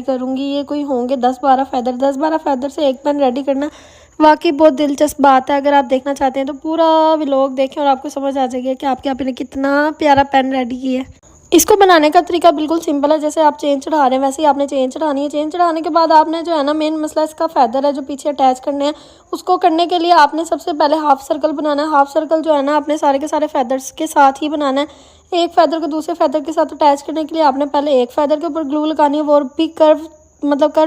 करूँगी। ये कोई होंगे 10-12 फैदर, 10-12 फैदर से एक पेन रेडी करना वाकई बहुत दिलचस्प बात है। अगर आप देखना चाहते हैं तो पूरा व्लॉग देखें और आपको समझ आ जाएगी कि आपके आप ने कितना प्यारा पेन रेडी किया है। इसको बनाने का तरीका बिल्कुल सिंपल है। जैसे आप चेन चढ़ा रहे हैं वैसे ही आपने चेन चढ़ानी है। चेन चढ़ाने के बाद आपने जो है ना, मेन मसला इसका फैदर है जो पीछे अटैच करने हैं। उसको करने के लिए आपने सबसे पहले हाफ सर्कल बनाना है। हाफ सर्कल जो है ना, आपने सारे के सारे फैदर्स के साथ ही बनाना है। एक फैदर को दूसरे फैदर के साथ अटैच करने के लिए आपने पहले एक फैदर के ऊपर ग्लू लगानी है, वो भी कर्व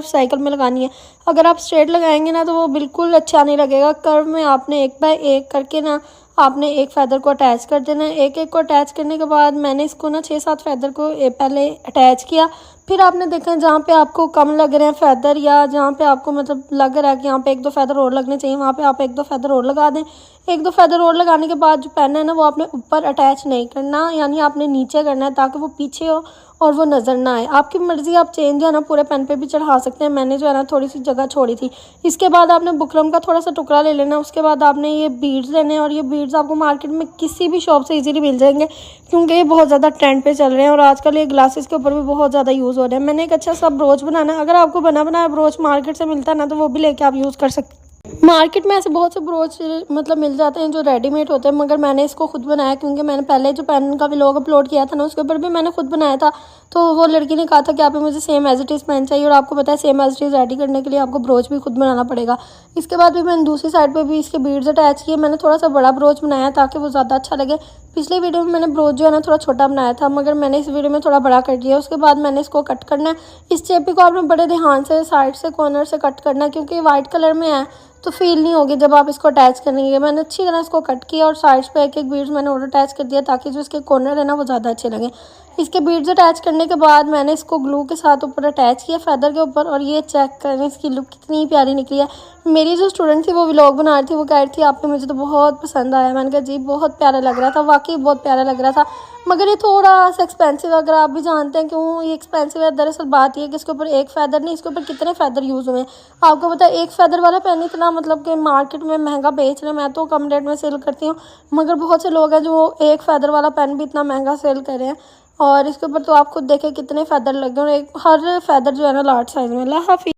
साइकिल में लगानी है। अगर आप स्ट्रेट लगाएंगे ना तो वो बिल्कुल अच्छा नहीं लगेगा। कर्व में आपने एक बाय एक करके ना आपने एक फैदर को अटैच कर देना है। एक एक को अटैच करने के बाद मैंने इसको ना 6-7 फैदर को पहले अटैच किया। फिर आपने देखा जहाँ पे आपको कम लग रहे हैं फैदर, या जहाँ पे आपको मतलब लग रहा है कि यहाँ पे 1-2 फैदर और लगने चाहिए, वहाँ पे आप 1-2 फैदर और लगा दें। 1-2 फैदर और लगाने के बाद जो पेन है ना, वो आपने ऊपर अटैच नहीं करना, यानी आपने नीचे करना है ताकि वो पीछे हो और वो नज़र ना आए। आपकी मर्ज़ी, आप चेन जो है ना पूरे पेन पे भी चढ़ा सकते हैं। मैंने जो है ना थोड़ी सी जगह छोड़ी थी। इसके बाद आपने बुकरम का थोड़ा सा टुकड़ा ले लेना। उसके बाद आपने ये बीड्स लेने हैं, और ये बीड्स आपको मार्केट में किसी भी शॉप से इजीली मिल जाएंगे, क्योंकि ये बहुत ज़्यादा ट्रेंड पे चल रहे हैं और आजकल ये ग्लासेस के ऊपर भी बहुत ज़्यादा यूज़ हो रहे हैं। मैंने एक अच्छा सा ब्रोच बनाना है। अगर आपको बना बनाया ब्रोच मार्केट से मिलता है ना, तो वो भी लेके आप यूज़ कर सकते हैं। मार्केट में ऐसे बहुत से ब्रोच मतलब मिल जाते हैं जो रेडीमेड होते हैं, मगर मैंने इसको खुद बनाया क्योंकि मैंने पहले जो पेन का व्लॉग अपलोड किया था ना, उसके ऊपर भी मैंने खुद बनाया था। तो वो लड़की ने कहा था कि आप मुझे same as it is pen चाहिए, और आपको पता है same as it is ready करने के लिए आपको ब्रोच भी खुद बनाना पड़ेगा। इसके बाद भी मैंने दूसरी साइड पर भी इसके बीड्स अटैच किए। मैंने थोड़ा सा बड़ा ब्रोच बनाया ताकि वो ज़्यादा अच्छा लगे। पिछले वीडियो में मैंने ब्रोच जो है ना थोड़ा छोटा बनाया था, मगर मैंने इस वीडियो में थोड़ा बड़ा कर दिया। उसके बाद मैंने इसको कट करना है। इस चेपी को आपने बड़े ध्यान से साइड से कॉर्नर से कट करना है, क्योंकि वाइट कलर में है तो फील नहीं होगी जब आप इसको अटैच करेंगे। मैंने अच्छी तरह इसको कट किया और साइड्स पे एक एक बीड्स मैंने और अटैच कर दिया ताकि जो इसके कॉर्नर है ना वो ज़्यादा अच्छे लगे। इसके बीड्स अटैच करने के बाद मैंने इसको ग्लू के साथ ऊपर अटैच किया फैदर के ऊपर, और ये चेक करें इसकी लुक कितनी प्यारी निकली है। मेरी जो स्टूडेंट थी वो व्लॉग बना रही थी, वो कह रही थी आपने मुझे तो बहुत पसंद आया। मैंने कहा जी बहुत प्यारा लग रहा था, वाकई बहुत प्यारा लग रहा था, मगर ये थोड़ा सा एक्सपेंसिव। अगर आप भी जानते हैं क्यों ये एक्सपेंसिव है, दरअसल बात ये है कि इसके ऊपर एक फैदर नहीं, इसके ऊपर कितने फैदर यूज़ हुए हैं। आपको पता है एक फैदर वाला पेन इतना मतलब कि मार्केट में महंगा बेच रहे हैं। मैं तो कम रेट में सेल करती हूँ, मगर बहुत से लोग हैं जो एक फैदर वाला पेन भी इतना महंगा सेल कर रहे हैं। और इसके ऊपर तो आप खुद देखें कितने फैदर लगे, और एक हर फैदर जो है ना लार्ज साइज़ में। अल्लाह हाफिज़।